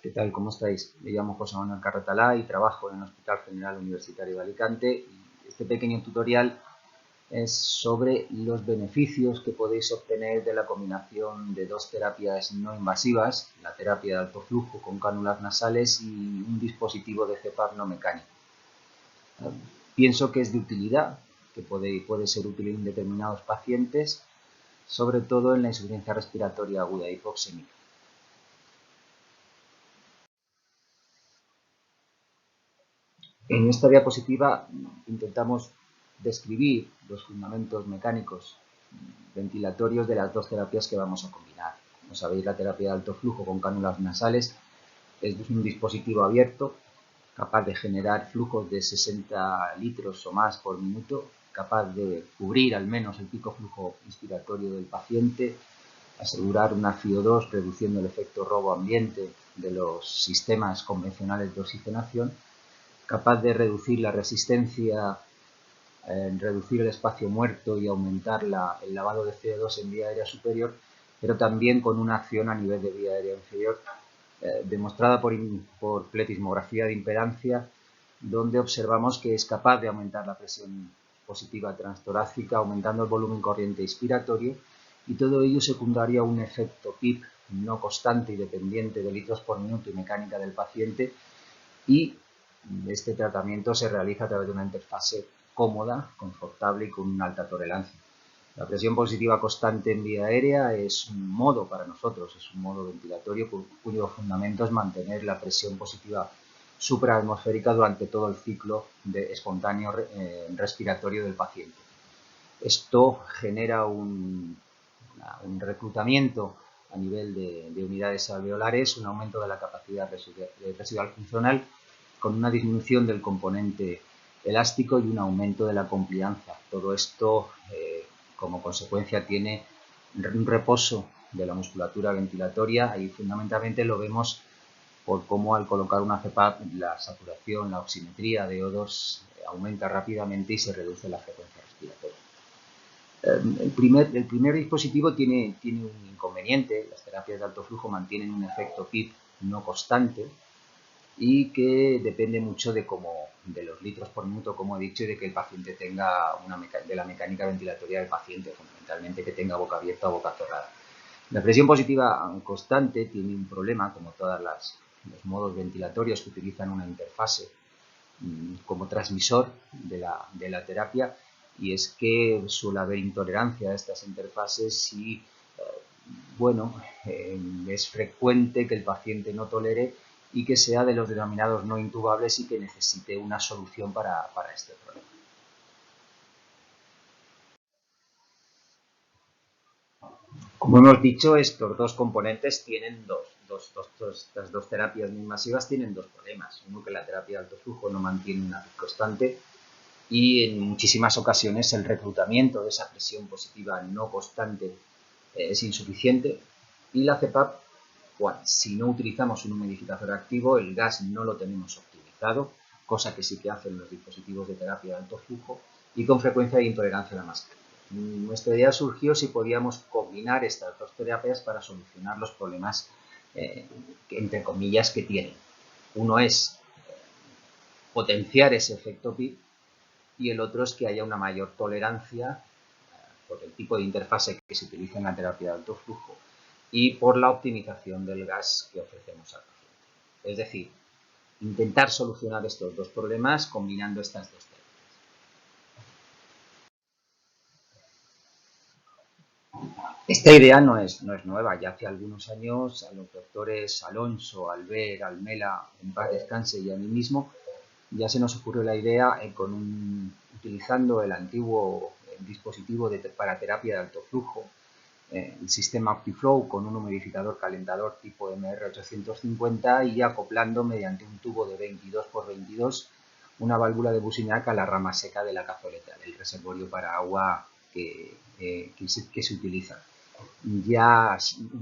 ¿Qué tal? ¿Cómo estáis? Me llamo José Manuel Carretalá y trabajo en el Hospital General Universitario de Alicante. Y este pequeño tutorial es sobre los beneficios que podéis obtener de la combinación de dos terapias no invasivas, la terapia de alto flujo con cánulas nasales y un dispositivo de CPAP no mecánico. Pienso que es de utilidad, que puede ser útil en determinados pacientes, sobre todo en la insuficiencia respiratoria aguda hipoxémica. En esta diapositiva intentamos describir los fundamentos mecánicos ventilatorios de las dos terapias que vamos a combinar. Como sabéis, la terapia de alto flujo con cánulas nasales es un dispositivo abierto capaz de generar flujos de 60 litros o más por minuto, capaz de cubrir al menos el pico flujo inspiratorio del paciente, asegurar una FiO2 reduciendo el efecto robo ambiente de los sistemas convencionales de oxigenación, capaz de reducir la resistencia, reducir el espacio muerto y aumentar el lavado de CO2 en vía aérea superior, pero también con una acción a nivel de vía aérea inferior, demostrada por pletismografía de impedancia, donde observamos que es capaz de aumentar la presión positiva transtorácica, aumentando el volumen corriente inspiratorio, y todo ello secundaria a un efecto PIP no constante y dependiente de litros por minuto y mecánica del paciente, y este tratamiento se realiza a través de una interfase cómoda, confortable y con una alta tolerancia. La presión positiva constante en vía aérea es un modo para nosotros, es un modo ventilatorio cuyo fundamento es mantener la presión positiva supraatmosférica durante todo el ciclo espontáneo respiratorio del paciente. Esto genera un reclutamiento a nivel de unidades alveolares, un aumento de la capacidad residual funcional con una disminución del componente elástico y un aumento de la complianza. Todo esto como consecuencia tiene un reposo de la musculatura ventilatoria y fundamentalmente lo vemos por cómo al colocar una CPAP la saturación, la oximetría de O2 aumenta rápidamente y se reduce la frecuencia respiratoria. El primer dispositivo tiene un inconveniente. Las terapias de alto flujo mantienen un efecto PIP no constante y que depende mucho de los litros por minuto, como he dicho, y de que el paciente tenga de la mecánica ventilatoria del paciente, fundamentalmente que tenga boca abierta o boca cerrada. La presión positiva constante tiene un problema, como todos los modos ventilatorios que utilizan una interfase como transmisor de la terapia, y es que suele haber intolerancia a estas interfaces y es frecuente que el paciente no tolere y que sea de los denominados no intubables y que necesite una solución para este problema. Como hemos dicho, estos dos componentes tienen estas dos terapias no invasivas tienen dos problemas. Uno, que la terapia de alto flujo no mantiene una PIP constante y en muchísimas ocasiones el reclutamiento de esa presión positiva no constante es insuficiente, y la CPAP, si no utilizamos un humidificador activo, el gas no lo tenemos optimizado, cosa que sí que hacen los dispositivos de terapia de alto flujo, y con frecuencia hay intolerancia a la mascarilla. Nuestra idea surgió si podíamos combinar estas dos terapias para solucionar los problemas, entre comillas, que tienen. Uno es potenciar ese efecto PIP y el otro es que haya una mayor tolerancia por el tipo de interfase que se utiliza en la terapia de alto flujo y por la optimización del gas que ofrecemos al paciente. Es decir, intentar solucionar estos dos problemas combinando estas dos terapias. Esta idea no es nueva. Ya hace algunos años a los doctores Alonso, Albert, Almela, en paz descanse, y a mí mismo, ya se nos ocurrió la idea utilizando el antiguo dispositivo para terapia de alto flujo, el sistema OptiFlow, con un humidificador calentador tipo MR850 y acoplando mediante un tubo de 22 por 22 una válvula de Bussignac a la rama seca de la cazoleta, del reservorio para agua que se utiliza. Ya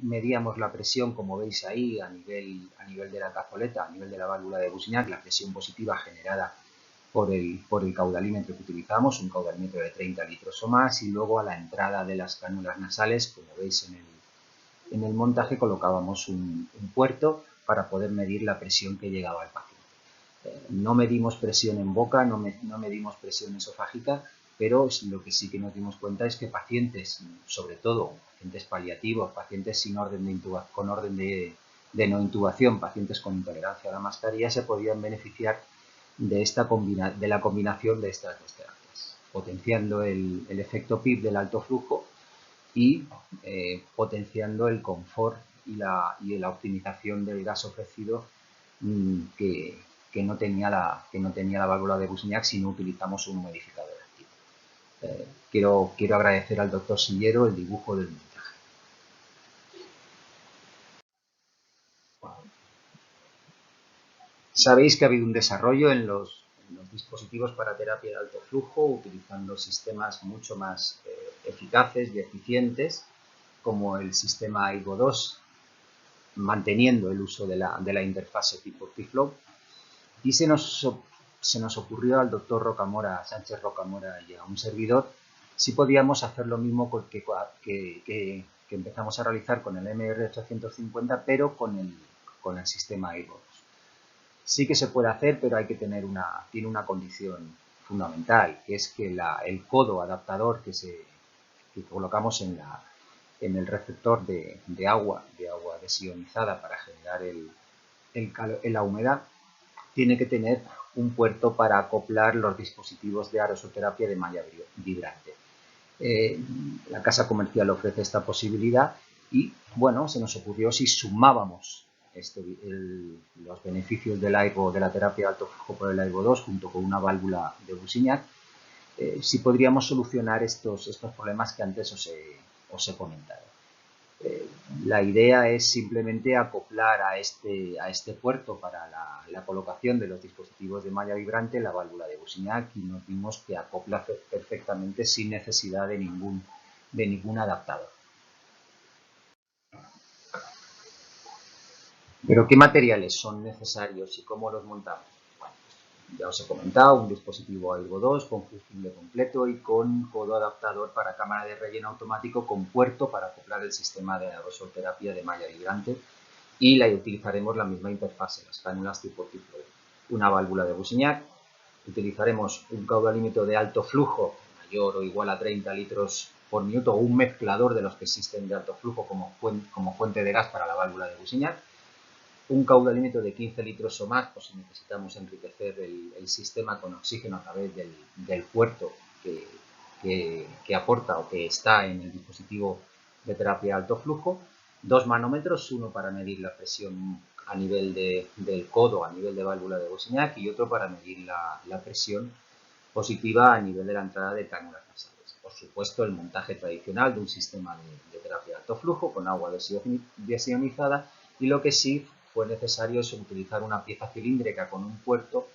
medíamos la presión, como veis ahí, a nivel de la cazoleta, a nivel de la válvula de Bussignac, la presión positiva generada por el caudalímetro que utilizamos, un caudalímetro de 30 litros o más, y luego a la entrada de las cánulas nasales, como veis en el montaje, colocábamos un puerto para poder medir la presión que llegaba al paciente. No medimos presión en boca, no medimos presión esofágica, pero lo que sí que nos dimos cuenta es que pacientes, sobre todo pacientes paliativos, pacientes sin orden con orden de no intubación, pacientes con intolerancia a la mascarilla, se podían beneficiar de la combinación de estas dos terapias, potenciando el efecto PIP del alto flujo y potenciando el confort y la optimización del gas ofrecido que no tenía la válvula de Bussignac si no utilizamos un modificador activo. Quiero agradecer al doctor Sillero el dibujo del montaje. Sabéis que ha habido un desarrollo en los dispositivos para terapia de alto flujo utilizando sistemas mucho más eficaces y eficientes como el sistema AIRO 2, manteniendo el uso de la interfase tipo T-Flow, y se nos ocurrió al doctor Sánchez Rocamora y a un servidor si podíamos hacer lo mismo que empezamos a realizar con el MR850, pero con el sistema AIRO 2. Sí que se puede hacer, pero tiene una condición fundamental, que es que el codo adaptador que colocamos en el receptor de agua desionizada para generar la humedad, tiene que tener un puerto para acoplar los dispositivos de aerosoterapia de malla vibrante. La casa comercial ofrece esta posibilidad y, bueno, se nos ocurrió si sumábamos los beneficios del AIRO, de la terapia de alto flujo por el AIRO 2 junto con una válvula de Bussignac, si podríamos solucionar estos problemas que antes os he comentado. La idea es simplemente acoplar a este puerto para la colocación de los dispositivos de malla vibrante la válvula de Bussignac, y nos vimos que acopla perfectamente sin necesidad de ningún adaptador. ¿Pero qué materiales son necesarios y cómo los montamos? Bueno, pues ya os he comentado, un dispositivo AIRO 2 con fusible completo y con codo adaptador para cámara de relleno automático con puerto para acoplar el sistema de aerosolterapia de malla vibrante, y utilizaremos la misma interfase, las cánulas tipo T-Flow. Una válvula de Bussignac, utilizaremos un caudalímetro de alto flujo mayor o igual a 30 litros por minuto o un mezclador de los que existen de alto flujo como fuente de gas para la válvula de Bussignac, un caudalímetro de 15 litros o más, pues si necesitamos enriquecer el sistema con oxígeno a través del puerto que aporta o que está en el dispositivo de terapia de alto flujo, 2 manómetros, uno para medir la presión a nivel del codo, a nivel de válvula de Bussignac, y otro para medir la presión positiva a nivel de la entrada de cánulas nasales. Por supuesto, el montaje tradicional de un sistema de terapia de alto flujo con agua desionizada, y lo que sí fue necesario es utilizar una pieza cilíndrica con un puerto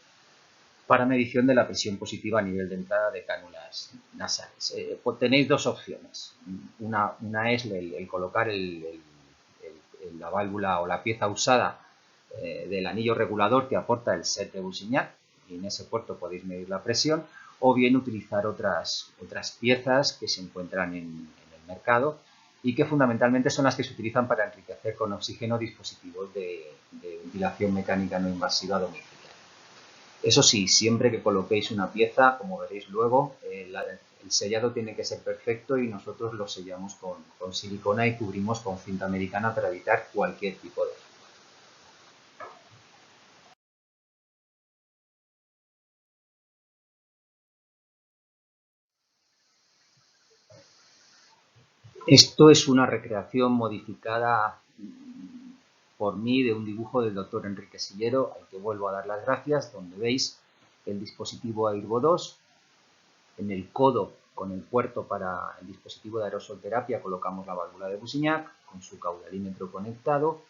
para medición de la presión positiva a nivel de entrada de cánulas nasales. Pues tenéis dos opciones. Una es el colocar la válvula o la pieza usada del anillo regulador que aporta el set de Bussignac, y en ese puerto podéis medir la presión, o bien utilizar otras piezas que se encuentran en el mercado y que fundamentalmente son las que se utilizan para enriquecer con oxígeno dispositivos de ventilación mecánica no invasiva domiciliaria. Eso sí, siempre que coloquéis una pieza, como veréis luego, el sellado tiene que ser perfecto, y nosotros lo sellamos con silicona y cubrimos con cinta americana para evitar cualquier tipo de... Esto es una recreación modificada por mí de un dibujo del doctor Enrique Sillero, al que vuelvo a dar las gracias, donde veis el dispositivo AIRO 2. En el codo, con el puerto para el dispositivo de aerosolterapia, colocamos la válvula de Bussignac con su caudalímetro conectado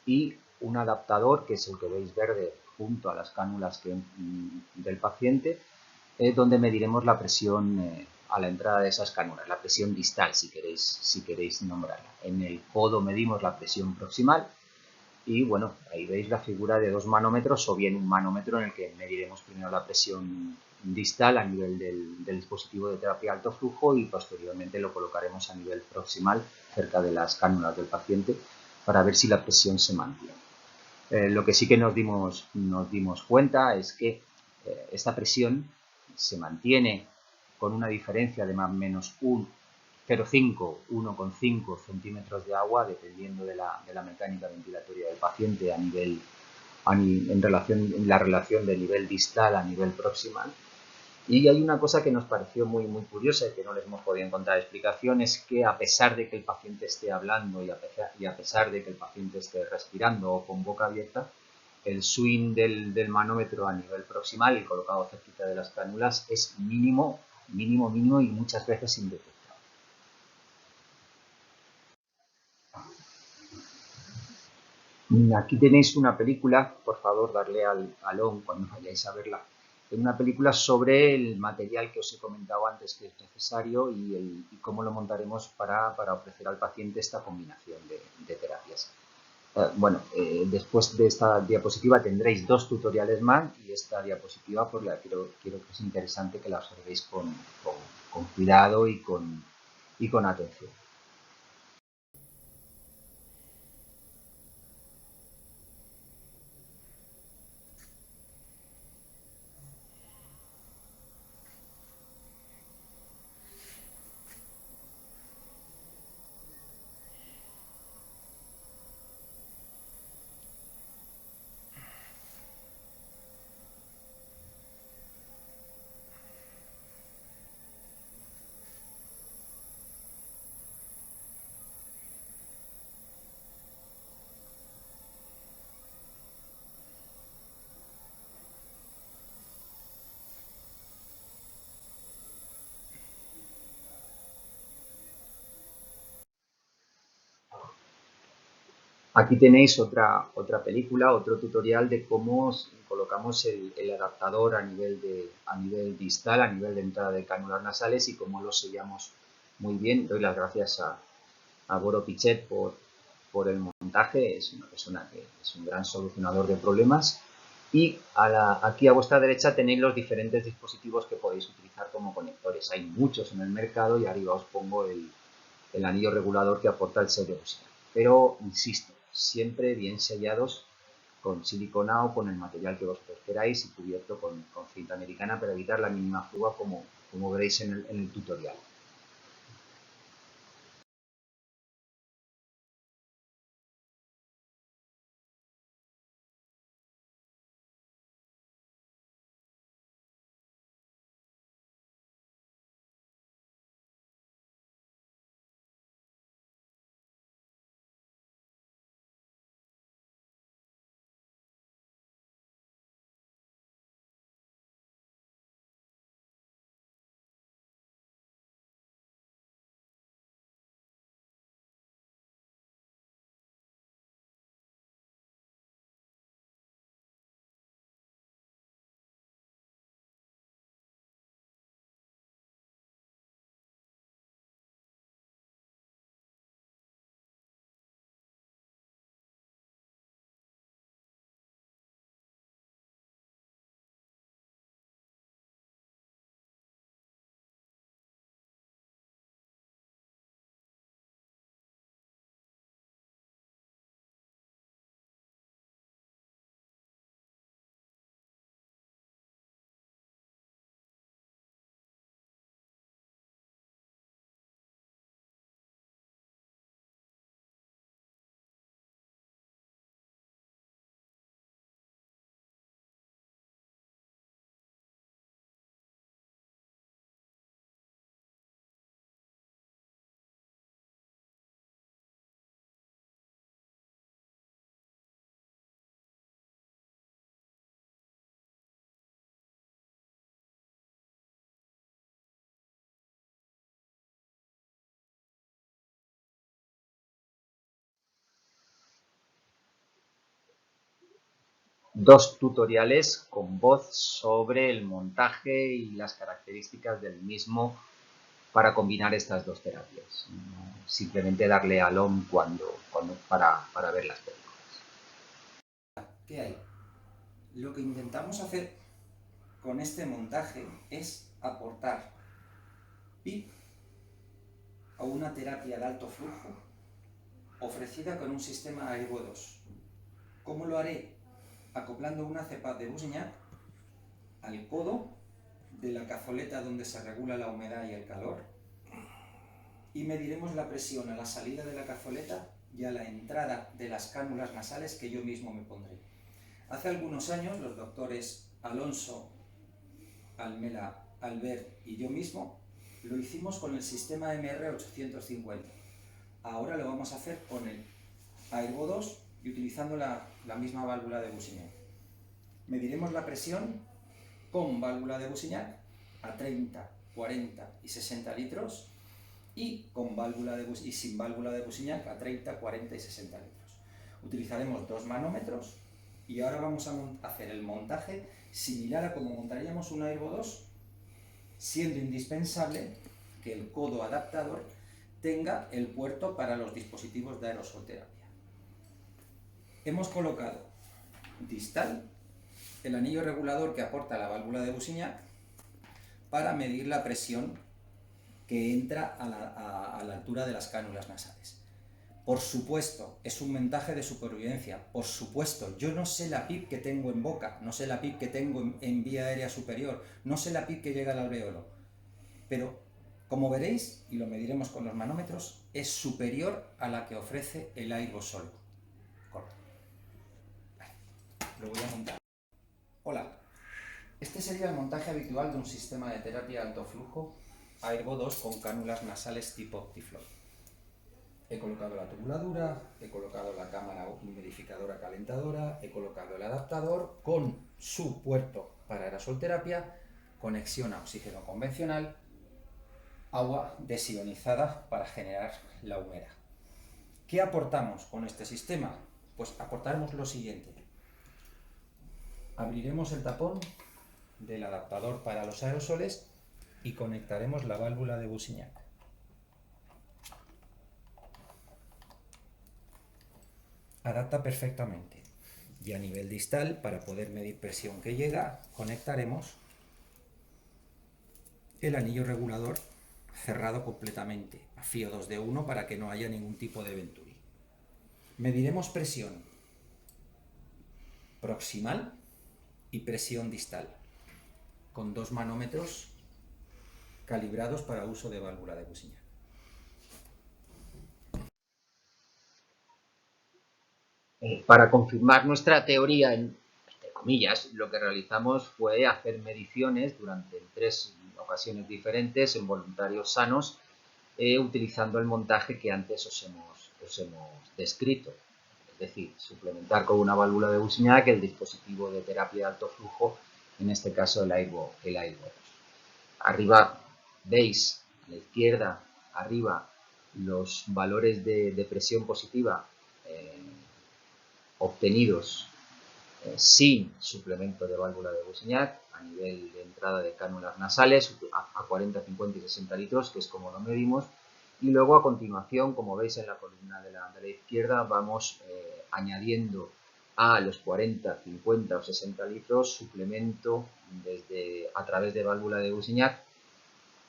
y un adaptador, que es el que veis verde junto a las cánulas del paciente, donde mediremos la presión a la entrada de esas cánulas, la presión distal, si queréis nombrarla. En el codo medimos la presión proximal y, bueno, ahí veis la figura de 2 manómetros, o bien un manómetro en el que mediremos primero la presión distal a nivel del dispositivo de terapia de alto flujo, y posteriormente lo colocaremos a nivel proximal cerca de las cánulas del paciente para ver si la presión se mantiene. Lo que sí que nos dimos cuenta es que esta presión se mantiene con una diferencia de más o menos 1,5 centímetros de agua, dependiendo de la mecánica ventilatoria del paciente en la relación de nivel distal a nivel proximal. Y hay una cosa que nos pareció muy curiosa y que no les hemos podido encontrar explicación, es que a pesar de que el paciente esté hablando y a pesar de que el paciente esté respirando o con boca abierta, el swing del manómetro a nivel proximal y colocado cerquita de las cánulas es mínimo y muchas veces indetectable. Aquí tenéis una película, por favor, darle al on cuando vayáis a verla. Una película sobre el material que os he comentado antes que es necesario y cómo lo montaremos para ofrecer al paciente esta combinación de terapias. Después de esta diapositiva tendréis dos tutoriales más y esta diapositiva pues quiero que es interesante que la observéis con cuidado y con atención. Aquí tenéis otra película, otro tutorial de cómo colocamos el adaptador a nivel distal, a nivel de entrada de cánulas nasales y cómo lo sellamos muy bien. Doy las gracias a Boro Pichet por el montaje, es una persona que es un gran solucionador de problemas. Y aquí a vuestra derecha tenéis los diferentes dispositivos que podéis utilizar como conectores. Hay muchos en el mercado y arriba os pongo el anillo regulador que aporta el sello Bosnia. Pero, insisto, siempre bien sellados con silicona o con el material que vosotros queráis y cubierto con cinta americana para evitar la mínima fuga como veréis en el tutorial. Dos tutoriales con voz sobre el montaje y las características del mismo para combinar estas dos terapias. Simplemente darle al on para ver las películas. ¿Qué hay? Lo que intentamos hacer con este montaje es aportar PIP a una terapia de alto flujo ofrecida con un sistema Airvo 2. ¿Cómo lo haré? Acoplando una CEPAP de Bussignac al codo de la cazoleta donde se regula la humedad y el calor, y mediremos la presión a la salida de la cazoleta y a la entrada de las cánulas nasales que yo mismo me pondré. Hace algunos años los doctores Alonso, Almela, Albert y yo mismo lo hicimos con el sistema MR850. Ahora lo vamos a hacer con el Airvo 2 y utilizando la misma válvula de Bussignac. Mediremos la presión con válvula de Bussignac a 30, 40 y 60 litros y con válvula y sin válvula de Bussignac a 30, 40 y 60 litros. Utilizaremos 2 manómetros y ahora vamos a hacer el montaje similar a como montaríamos un Airvo 2, siendo indispensable que el codo adaptador tenga el puerto para los dispositivos de aerosolterapia. Hemos colocado distal el anillo regulador que aporta la válvula de Bussignac para medir la presión que entra a la altura de las cánulas nasales. Por supuesto, es un montaje de supervivencia. Por supuesto, yo no sé la PIP que tengo en boca, no sé la PIP que tengo en vía aérea superior, no sé la PIP que llega al alvéolo. Pero, como veréis, y lo mediremos con los manómetros, es superior a la que ofrece el Airvo solo. Corta. Vale. Lo voy a montar. Hola. Este sería el montaje habitual de un sistema de terapia alto flujo Airvo 2 con cánulas nasales tipo OptiFlow. He colocado la tubuladura, he colocado la cámara humidificadora calentadora, he colocado el adaptador con su puerto para aerosolterapia, conexión a oxígeno convencional, agua desionizada para generar la humedad. ¿Qué aportamos con este sistema? Pues aportaremos lo siguiente. Abriremos el tapón del adaptador para los aerosoles y conectaremos la válvula de Bussignac. Adapta perfectamente. Y a nivel distal, para poder medir presión que llega, conectaremos el anillo regulador cerrado completamente, a fío 2 de 1 para que no haya ningún tipo de venturi. Mediremos presión proximal y presión distal, con 2 manómetros calibrados para uso de válvula de Bussignac. Para confirmar nuestra teoría, entre comillas, lo que realizamos fue hacer mediciones durante 3 ocasiones diferentes en voluntarios sanos, utilizando el montaje que antes os hemos descrito. Es decir, suplementar con una válvula de Bussignac el dispositivo de terapia de alto flujo, en este caso el Airvo 2. Arriba veis, a la izquierda, arriba, los valores de presión positiva obtenidos sin suplemento de válvula de Bussignac a nivel de entrada de cánulas nasales a 40, 50 y 60 litros, que es como lo medimos. Y luego a continuación, como veis en la columna de la izquierda, vamos añadiendo a los 40, 50 o 60 litros suplemento a través de válvula de Bussignac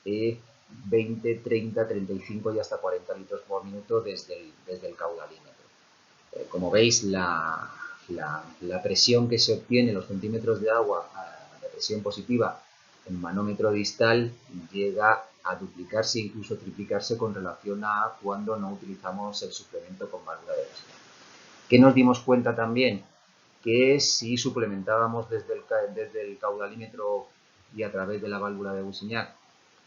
20, 30, 35 y hasta 40 litros por minuto desde el caudalímetro. Como veis, la presión que se obtiene, los centímetros de agua de presión positiva en manómetro distal, llega a duplicarse e incluso triplicarse con relación a cuando no utilizamos el suplemento con válvula de Bussignac. ¿Qué nos dimos cuenta también? Que si suplementábamos desde el caudalímetro y a través de la válvula de Bussignac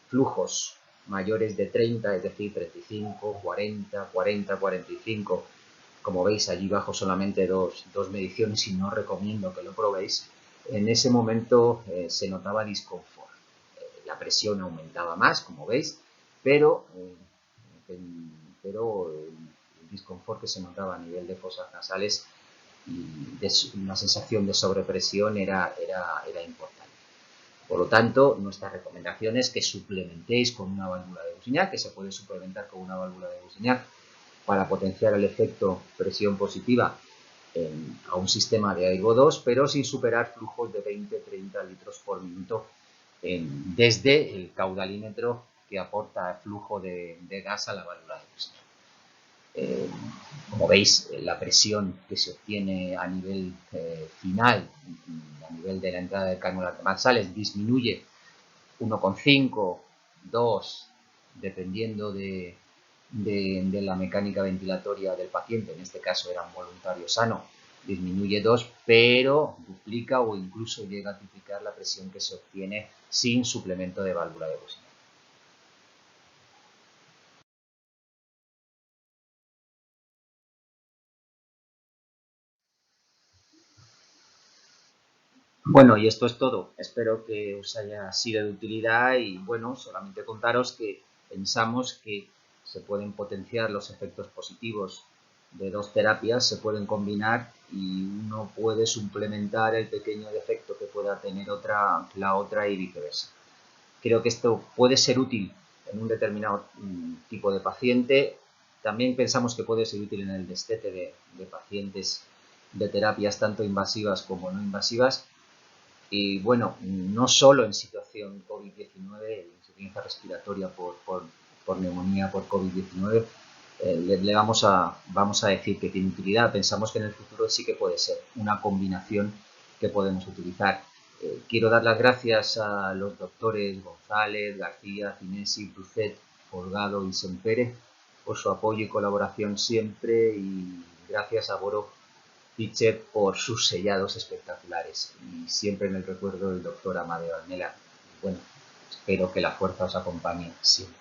flujos mayores de 30, es decir, 35, 40, 40, 45, como veis allí bajo solamente dos mediciones y no recomiendo que lo probéis, en ese momento se notaba disconfort. La presión aumentaba más, como veis, pero el disconfort que se notaba a nivel de fosas nasales y una sensación de sobrepresión era importante. Por lo tanto, nuestra recomendación es que suplementéis con una válvula de Bussignac, que se puede suplementar con una válvula de Bussignac para potenciar el efecto presión positiva a un sistema de Airvo 2, pero sin superar flujos de 20-30 litros por minuto desde el caudalímetro que aporta flujo de gas a la válvula de Bussignac. Como veis, la presión que se obtiene a nivel final, a nivel de la entrada del cánula nasales, disminuye 1,5, 2, dependiendo de la mecánica ventilatoria del paciente. En este caso era un voluntario sano, disminuye 2, pero duplica o incluso llega a triplicar la presión que se obtiene sin suplemento de válvula de Bussing. Bueno, y esto es todo. Espero que os haya sido de utilidad y bueno, solamente contaros que pensamos que se pueden potenciar los efectos positivos de dos terapias, se pueden combinar y uno puede suplementar el pequeño defecto que pueda tener la otra y viceversa. Creo que esto puede ser útil en un determinado tipo de paciente. También pensamos que puede ser útil en el destete de pacientes de terapias tanto invasivas como no invasivas. Y bueno, no solo en situación COVID-19, insuficiencia respiratoria por neumonía por COVID-19, le vamos a decir que tiene utilidad. Pensamos que en el futuro sí que puede ser una combinación que podemos utilizar. Quiero dar las gracias a los doctores González, García, Cinesi, Brucet, Folgado y Sempere por su apoyo y colaboración siempre, y gracias a Boro Pitcher por sus sellados espectaculares. Y siempre en el recuerdo del doctor Amadeo Almela. Bueno, espero que la fuerza os acompañe siempre.